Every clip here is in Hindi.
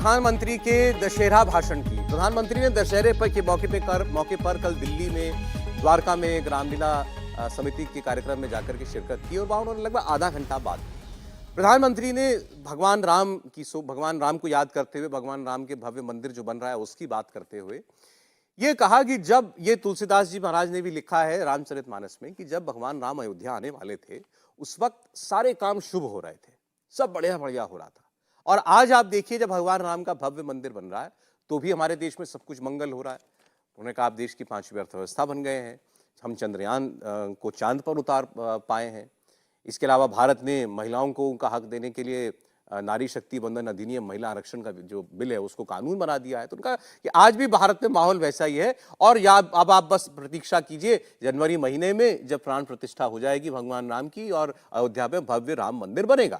प्रधानमंत्री के दशहरा भाषण की। प्रधानमंत्री ने दशहरे पर के मौके पर कल दिल्ली में द्वारका में रामलीला समिति के कार्यक्रम में जाकर के शिरकत की और वहां उन्होंने लगभग आधा घंटा बात की। प्रधानमंत्री ने भगवान राम को याद करते हुए, भगवान राम के भव्य मंदिर जो बन रहा है उसकी बात करते हुए ये कहा कि जब ये तुलसीदास जी महाराज ने भी लिखा है रामचरितमानस में कि जब भगवान राम अयोध्या आने वाले थे उस वक्त सारे काम शुभ हो रहे थे, सब बढ़िया बढ़िया हो रहा था। और आज आप देखिए जब भगवान राम का भव्य मंदिर बन रहा है तो भी हमारे देश में सब कुछ मंगल हो रहा है। उन्होंने कहा आप देश की 5वीं अर्थव्यवस्था बन गए हैं, हम चंद्रयान को चांद पर उतार पाए हैं। इसके अलावा भारत ने महिलाओं को उनका हक देने के लिए नारी शक्ति बंधन अधिनियम, महिला आरक्षण का जो बिल है उसको कानून बना दिया है। तो उनका कि आज भी भारत में माहौल वैसा ही है। और या अब आप बस प्रतीक्षा कीजिए जनवरी महीने में जब प्राण प्रतिष्ठा हो जाएगी भगवान राम की और अयोध्या में भव्य राम मंदिर बनेगा।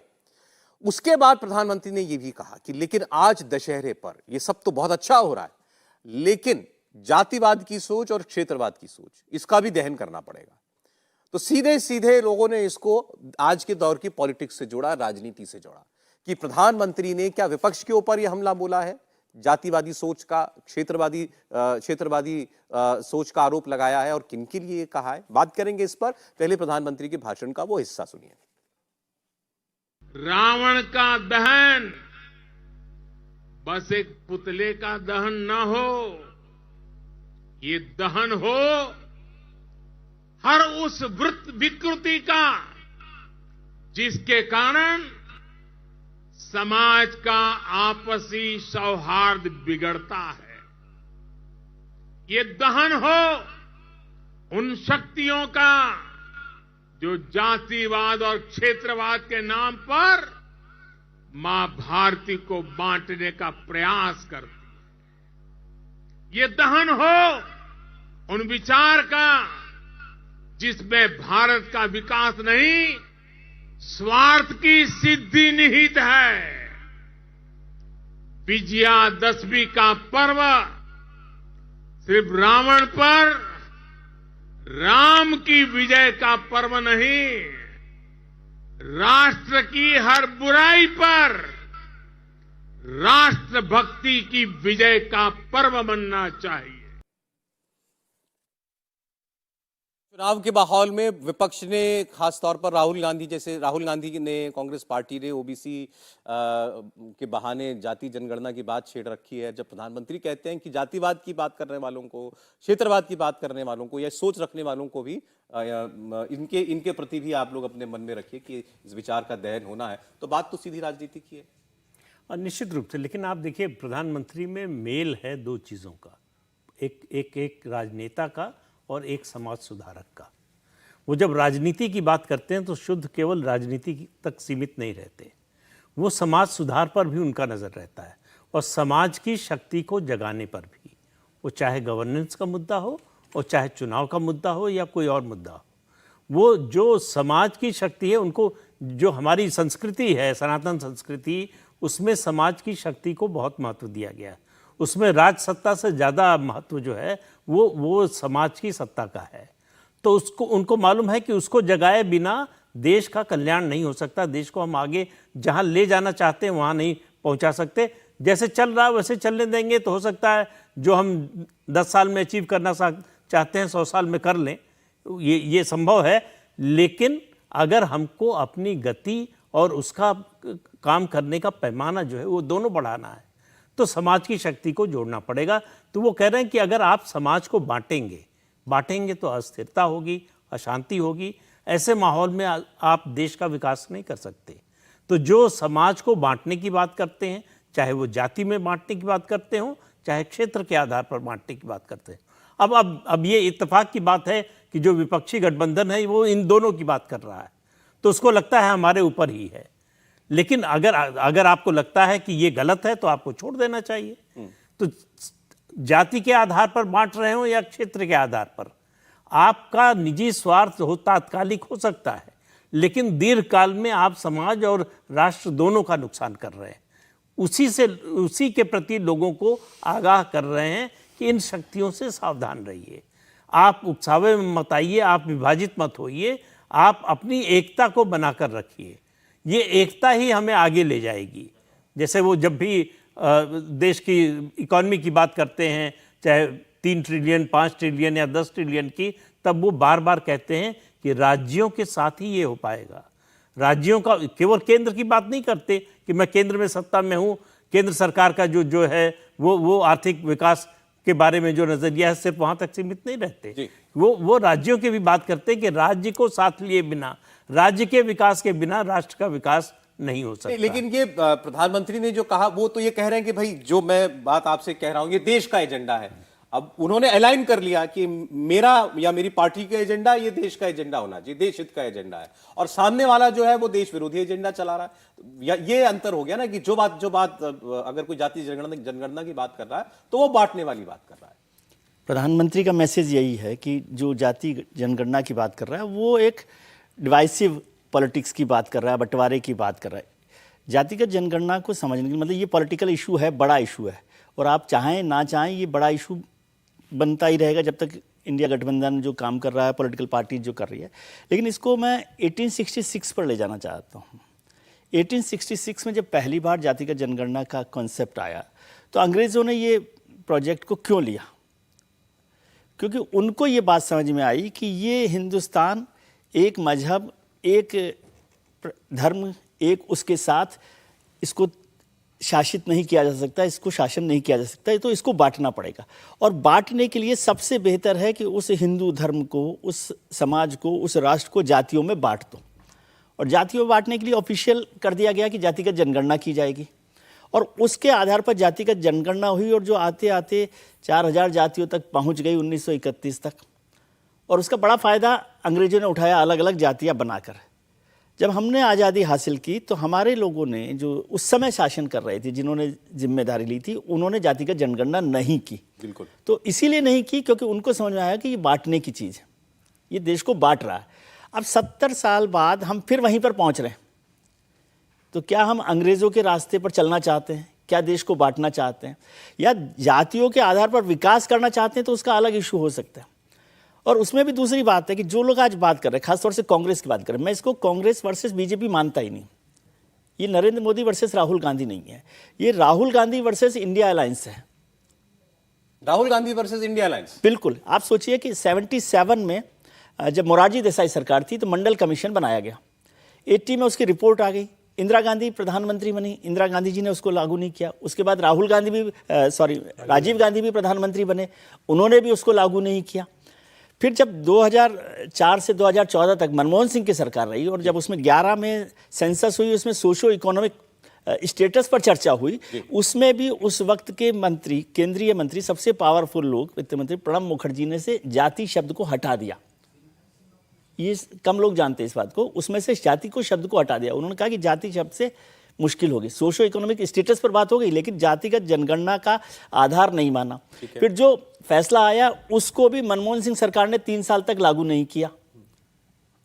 उसके बाद प्रधानमंत्री ने यह भी कहा कि लेकिन आज दशहरे पर ये सब तो बहुत अच्छा हो रहा है, लेकिन जातिवाद की सोच और क्षेत्रवाद की सोच इसका भी दहन करना पड़ेगा। तो सीधे सीधे लोगों ने इसको आज के दौर की पॉलिटिक्स से जोड़ा, राजनीति से जोड़ा कि प्रधानमंत्री ने क्या विपक्ष के ऊपर यह हमला बोला है, जातिवादी सोच का, क्षेत्रवादी सोच का आरोप लगाया है और किनके लिए कहा है। बात करेंगे इस पर। पहले प्रधानमंत्री के भाषण का वो हिस्सा सुनिए। रावण का दहन बस एक पुतले का दहन न हो, ये दहन हो हर उस विकृति का जिसके कारण समाज का आपसी सौहार्द बिगड़ता है। ये दहन हो उन शक्तियों का जो जातिवाद और क्षेत्रवाद के नाम पर मां भारती को बांटने का प्रयास करती है। ये दहन हो उन विचार का जिसमें भारत का विकास नहीं, स्वार्थ की सिद्धि निहित है। विजयादशमी का पर्व सिर्फ रावण पर राम की विजय का पर्व नहीं, राष्ट्र की हर बुराई पर राष्ट्रभक्ति की विजय का पर्व बनना चाहिए। चुनाव के माहौल में विपक्ष ने खासतौर पर राहुल गांधी ने, कांग्रेस पार्टी ने ओबीसी के बहाने जाति जनगणना की बात छेड़ रखी है। जब प्रधानमंत्री कहते हैं कि जातिवाद की बात करने वालों को, क्षेत्रवाद की बात करने वालों को या सोच रखने वालों को भी इनके प्रति भी आप लोग अपने मन में रखिए कि इस विचार का दहन होना है, तो बात तो सीधी राजनीति की है। और निश्चित रूप से, लेकिन आप देखिए प्रधानमंत्री में मेल है दो चीज़ों का, एक राजनेता का और एक समाज सुधारक का। वो जब राजनीति की बात करते हैं तो शुद्ध केवल राजनीति तक सीमित नहीं रहते, वो समाज सुधार पर भी उनका नज़र रहता है और समाज की शक्ति को जगाने पर भी, वो चाहे गवर्नेंस का मुद्दा हो और चाहे चुनाव का मुद्दा हो या कोई और मुद्दा हो। वो जो समाज की शक्ति है, उनको जो हमारी संस्कृति है, सनातन संस्कृति, उसमें समाज की शक्ति को बहुत महत्व दिया गया है। उसमें राज सत्ता से ज़्यादा महत्व जो है वो समाज की सत्ता का है। तो उनको मालूम है कि उसको जगाए बिना देश का कल्याण नहीं हो सकता। देश को हम आगे जहां ले जाना चाहते हैं वहां नहीं पहुंचा सकते। जैसे चल रहा है वैसे चलने देंगे तो हो सकता है जो हम 10 साल में अचीव करना चाहते हैं 100 साल में कर लें, ये संभव है। लेकिन अगर हमको अपनी गति और उसका काम करने का पैमाना जो है वो दोनों बढ़ाना है तो समाज की शक्ति को जोड़ना पड़ेगा। तो वो कह रहे हैं कि अगर आप समाज को बांटेंगे तो अस्थिरता होगी, अशांति होगी। ऐसे माहौल में आप देश का विकास नहीं कर सकते। तो जो समाज को बांटने की बात करते हैं, चाहे वो जाति में बांटने की बात करते हो, चाहे क्षेत्र के आधार पर बांटने की बात करते हैं। अब ये इत्तेफाक की बात है कि जो विपक्षी गठबंधन है वो इन दोनों की बात कर रहा है, तो उसको लगता है हमारे ऊपर ही है। लेकिन अगर आपको लगता है कि ये गलत है तो आपको छोड़ देना चाहिए। तो जाति के आधार पर बांट रहे हो या क्षेत्र के आधार पर, आपका निजी स्वार्थ हो तात्कालिक हो सकता है, लेकिन दीर्घकाल में आप समाज और राष्ट्र दोनों का नुकसान कर रहे हैं। उसी के प्रति लोगों को आगाह कर रहे हैं कि इन शक्तियों से सावधान रहिए। आप उकसावे में मत आइए, आप विभाजित मत होइए, आप अपनी एकता को बनाकर रखिए। ये एकता ही हमें आगे ले जाएगी। जैसे वो जब भी देश की इकॉनमी की बात करते हैं, चाहे 3 ट्रिलियन, 5 ट्रिलियन या 10 ट्रिलियन की, तब वो बार बार कहते हैं कि राज्यों के साथ ही ये हो पाएगा। राज्यों का, केवल केंद्र की बात नहीं करते कि मैं केंद्र में सत्ता में हूँ, केंद्र सरकार का जो है वो आर्थिक विकास के बारे में जो नजरिया है सिर्फ वहां तक सीमित नहीं रहते, वो राज्यों की भी बात करते हैं कि राज्य को साथ लिए बिना, राज्य के विकास के बिना राष्ट्र का विकास नहीं हो सकता। लेकिन ये प्रधानमंत्री ने जो कहा वो तो ये कह रहे हैं कि भाई जो मैं बात आपसे कह रहा हूं ये देश का एजेंडा है। अब उन्होंने अलाइन कर लिया कि मेरा या मेरी पार्टी का एजेंडा ये देश का एजेंडा होना चाहिए, देश हित का एजेंडा है, और सामने वाला जो है वो देश विरोधी एजेंडा चला रहा है। या ये अंतर हो गया ना कि जो बात अगर कोई जाति जनगणना की बात कर रहा है तो वो बांटने वाली बात कर रहा है। प्रधानमंत्री का मैसेज यही है कि जो जाति जनगणना की बात कर रहा है वो एक डिवाइसिव पॉलिटिक्स की बात कर रहा है, बंटवारे की बात कर रहा है। जातिगत जनगणना को समझने के मतलब ये पॉलिटिकल इशू है, बड़ा इशू है, और आप चाहें ना चाहें ये बड़ा इशू बनता ही रहेगा जब तक इंडिया गठबंधन जो काम कर रहा है, पॉलिटिकल पार्टी जो कर रही है। लेकिन इसको मैं 1866 पर ले जाना चाहता हूँ। 1866 में जब पहली बार जातिगत जनगणना का कॉन्सेप्ट आया तो अंग्रेज़ों ने ये प्रोजेक्ट को क्यों लिया? क्योंकि उनको ये बात समझ में आई कि ये हिंदुस्तान एक मजहब, एक धर्म, एक उसके साथ इसको शासित नहीं किया जा सकता, इसको शासन नहीं किया जा सकता, तो इसको बांटना पड़ेगा। और बांटने के लिए सबसे बेहतर है कि उस हिंदू धर्म को, उस समाज को, उस राष्ट्र को जातियों में बांट दो। और जातियों में बांटने के लिए ऑफिशियल कर दिया गया कि जातिगत जनगणना की जाएगी, और उसके आधार पर जातिगत जनगणना हुई, और जो आते आते 4000 जातियों तक पहुंच गई 1931 तक। और उसका बड़ा फ़ायदा अंग्रेज़ों ने उठाया, अलग अलग जातियाँ बनाकर। जब हमने आज़ादी हासिल की तो हमारे लोगों ने, जो उस समय शासन कर रहे थे, जिन्होंने जिम्मेदारी ली थी, उन्होंने जातिगत जनगणना नहीं की। बिल्कुल। तो इसीलिए नहीं की क्योंकि उनको समझ में आया कि ये बांटने की चीज़ है, ये देश को बांट रहा है। अब 70 साल बाद हम फिर वहीं पर पहुंच रहे हैं। तो क्या हम अंग्रेज़ों के रास्ते पर चलना चाहते हैं? क्या देश को बांटना चाहते हैं, या जातियों के आधार पर विकास करना चाहते हैं? तो उसका अलग इशू हो सकता है। और उसमें भी दूसरी बात है कि जो लोग आज बात कर रहे हैं, खासतौर से कांग्रेस की बात कर रहे हैं, मैं इसको कांग्रेस वर्सेस बीजेपी मानता ही नहीं। ये नरेंद्र मोदी वर्सेस राहुल गांधी नहीं है, ये Rahul Gandhi versus India alliance है। Rahul Gandhi versus India alliance. बिल्कुल। आप सोचिए कि 77 में जब मोरारजी देसाई सरकार थी तो मंडल कमीशन बनाया गया। 80 में उसकी रिपोर्ट आ गई, इंदिरा गांधी प्रधानमंत्री बनी, इंदिरा गांधी जी ने उसको लागू नहीं किया। उसके बाद राजीव गांधी भी प्रधानमंत्री बने, उन्होंने भी उसको लागू नहीं किया। फिर जब 2004 से 2014 तक मनमोहन सिंह की सरकार रही, और जब उसमें 11 में सेंसस हुई, उसमें सोशो इकोनॉमिक स्टेटस पर चर्चा हुई, उसमें भी उस वक्त के मंत्री, केंद्रीय मंत्री, सबसे पावरफुल लोग, वित्त मंत्री प्रणब मुखर्जी ने से जाति शब्द को हटा दिया। ये कम लोग जानते हैं इस बात को। उसमें से जाति को शब्द को हटा दिया। उन्होंने कहा कि जाति शब्द से मुश्किल होगी, सोशो इकोनॉमिक स्टेटस पर बात हो गई, लेकिन जातिगत जनगणना का आधार नहीं माना। फिर जो फैसला आया उसको भी मनमोहन सिंह सरकार ने 3 साल तक लागू नहीं किया,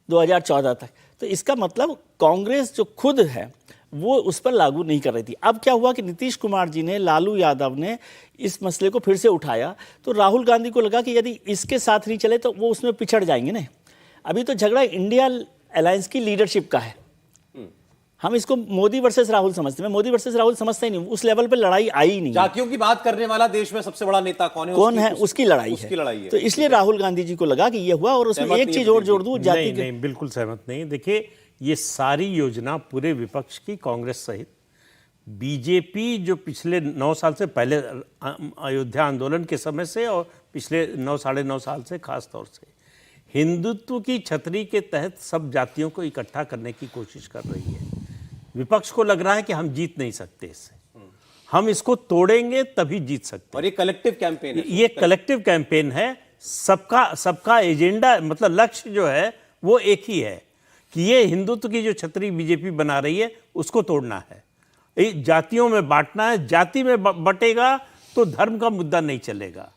2014 तक। तो इसका मतलब कांग्रेस जो खुद है वो उस पर लागू नहीं कर रही थी। अब क्या हुआ कि नीतीश कुमार जी ने, लालू यादव ने इस मसले को फिर से उठाया, तो राहुल गांधी को लगा कि यदि इसके साथ नहीं चले तो वो उसमें पिछड़ जाएंगे ना। अभी तो झगड़ा इंडिया अलायंस की लीडरशिप का है। हम इसको मोदी वर्सेस राहुल समझते हैं, मोदी वर्सेस राहुल समझता ही नहीं, उस लेवल पे लड़ाई आई नहीं। जातियों की बात करने वाला देश में सबसे बड़ा नेता कौन है? उसकी लड़ाई है। तो इसलिए राहुल गांधी जी को लगा कि ये हुआ। और उसमें एक चीज और जोड़ दूं, जाति नहीं, बिल्कुल सहमत नहीं। देखिए, ये सारी योजना पूरे विपक्ष की, कांग्रेस सहित, बीजेपी जो पिछले 9 साल से, पहले अयोध्या आंदोलन के समय से और पिछले 9 साढ़े 9 साल से खास तौर से हिंदुत्व की छतरी के तहत सब जातियों को इकट्ठा करने की कोशिश कर रही है। विपक्ष को लग रहा है कि हम जीत नहीं सकते इससे, हम इसको तोड़ेंगे तभी जीत सकते। और ये कलेक्टिव कैंपेन है। ये कलेक्टिव कैंपेन है। सबका एजेंडा, मतलब लक्ष्य जो है वो एक ही है कि ये हिंदुत्व की जो छतरी बीजेपी बना रही है उसको तोड़ना है, जातियों में बांटना है। जाति में बटेगा तो धर्म का मुद्दा नहीं चलेगा,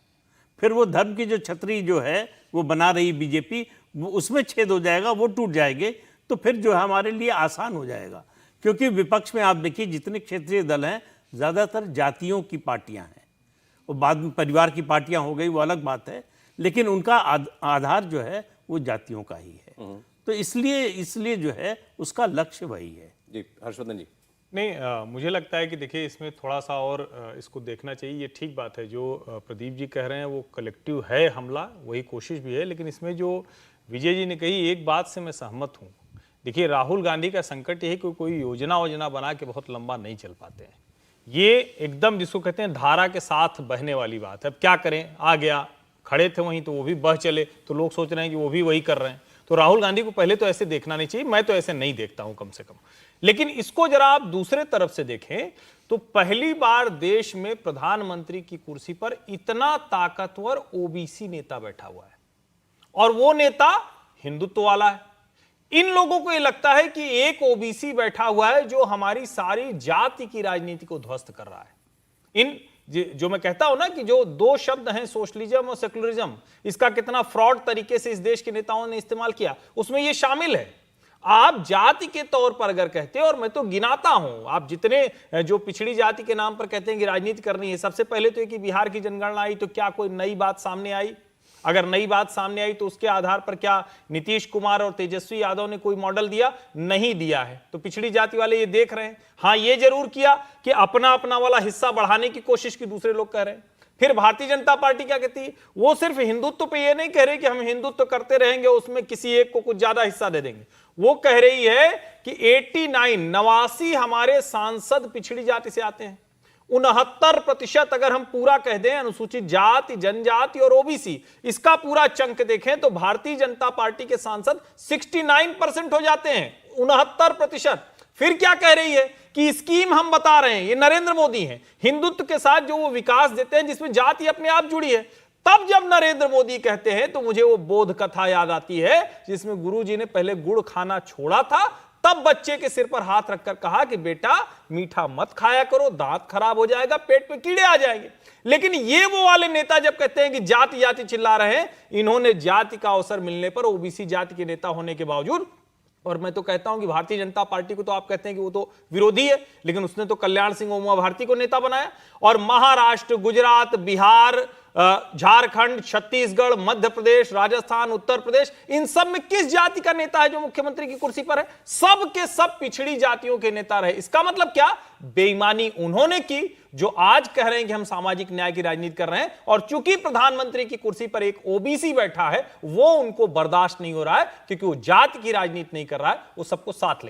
फिर वो धर्म की जो छतरी जो है वो बना रही बीजेपी, वो उसमें छेद हो जाएगा, वो टूट जाएंगे, तो फिर जो है हमारे लिए आसान हो जाएगा। क्योंकि विपक्ष में आप देखिए जितने क्षेत्रीय दल हैं ज़्यादातर जातियों की पार्टियां हैं, और बाद में परिवार की पार्टियां हो गई वो अलग बात है, लेकिन उनका आधार जो है वो जातियों का ही है। तो इसलिए जो है उसका लक्ष्य वही है। जी हर्षवर्धन जी। नहीं, मुझे लगता है कि देखिए इसमें थोड़ा सा और इसको देखना चाहिए। ये ठीक बात है जो प्रदीप जी कह रहे हैं, वो कलेक्टिव है हमला, वही कोशिश भी है। लेकिन इसमें जो विजय जी ने कही, एक बात से मैं सहमत हूँ। देखिए राहुल गांधी का संकट ये है कि कोई योजना बना के बहुत लंबा नहीं चल पाते हैं। ये एकदम जिसको कहते हैं धारा के साथ बहने वाली बात है। अब क्या करें, आ गया, खड़े थे वहीं तो वो भी बह चले, तो लोग सोच रहे हैं कि वो भी वही कर रहे हैं। तो राहुल गांधी को पहले तो ऐसे देखना नहीं चाहिए, मैं तो ऐसे नहीं देखता हूं कम से कम। लेकिन इसको जरा आप दूसरे तरफ से देखें तो पहली बार देश में प्रधानमंत्री की कुर्सी पर इतना ताकतवर ओबीसी नेता बैठा हुआ है, और वो नेता हिंदुत्व वाला है। इन लोगों को ये लगता है कि एक ओबीसी बैठा हुआ है जो हमारी सारी जाति की राजनीति को ध्वस्त कर रहा है। इन जो मैं कहता हूं ना कि जो दो शब्द हैं सोशलिज्म और सेकुलरिज्म, इसका कितना फ्रॉड तरीके से इस देश के नेताओं ने इस्तेमाल किया, उसमें यह शामिल है। आप जाति के तौर पर अगर कहते हैं, और मैं तो गिनाता हूं, आप जितने जो पिछड़ी जाति के नाम पर कहते हैं कि राजनीति करनी है, सबसे पहले तो ये कि बिहार की जनगणना आई तो क्या कोई नई बात सामने आई? अगर नई बात सामने आई तो उसके आधार पर क्या नीतीश कुमार और तेजस्वी यादव ने कोई मॉडल दिया? नहीं दिया है। तो पिछड़ी जाति वाले ये देख रहे हैं। हां, ये जरूर किया कि अपना अपना वाला हिस्सा बढ़ाने की कोशिश की, दूसरे लोग कह रहे हैं। फिर भारतीय जनता पार्टी क्या कहती है? वो सिर्फ हिंदुत्व पे ये नहीं कह रहे कि हम हिंदुत्व करते रहेंगे, उसमें किसी एक को कुछ ज्यादा हिस्सा दे देंगे। वो कह रही है कि 89 हमारे सांसद पिछड़ी जाति से आते हैं। 69% अगर हम पूरा कह दें अनुसूचित जाति, जनजाति और ओबीसी, इसका पूरा चंक देखें तो भारतीय जनता पार्टी के सांसद 69% हो जाते हैं। 69%। फिर क्या कह रही है कि स्कीम हम बता रहे हैं, ये नरेंद्र मोदी हैं, हिंदुत्व के साथ जो वो विकास देते हैं जिसमें जाति अपने आप जुड़ी है। तब जब नरेंद्र मोदी कहते हैं तो मुझे वो बोध कथा याद आती है जिसमें गुरुजी ने पहले गुड़ खाना छोड़ा था, तब बच्चे के सिर पर हाथ रखकर कहा कि बेटा मीठा मत खाया करो, दांत खराब हो जाएगा, पेट में कीड़े आ जाएंगे। लेकिन ये वो वाले नेता जब कहते हैं कि जाति जाति चिल्ला रहे हैं, इन्होंने जाति का अवसर मिलने पर ओबीसी जाति के नेता होने के बावजूद, और मैं तो कहता हूं कि भारतीय जनता पार्टी को तो आप कहते हैं कि वो तो विरोधी है, लेकिन उसने तो कल्याण सिंह उमा भारती को नेता बनाया। और महाराष्ट्र, गुजरात, बिहार, झारखंड, छत्तीसगढ़, मध्य प्रदेश, राजस्थान, उत्तर प्रदेश, इन सब में किस जाति का नेता है जो मुख्यमंत्री की कुर्सी पर है? सब के सब पिछड़ी जातियों के नेता रहे। इसका मतलब क्या? बेईमानी उन्होंने की जो आज कह रहे हैं कि हम सामाजिक न्याय की राजनीति कर रहे हैं, और चूंकि प्रधानमंत्री की कुर्सी पर एक ओबीसी बैठा है, वो उनको बर्दाश्त नहीं हो रहा है क्योंकि वो जाति की राजनीति नहीं कर रहा है, वो सबको साथ लेकर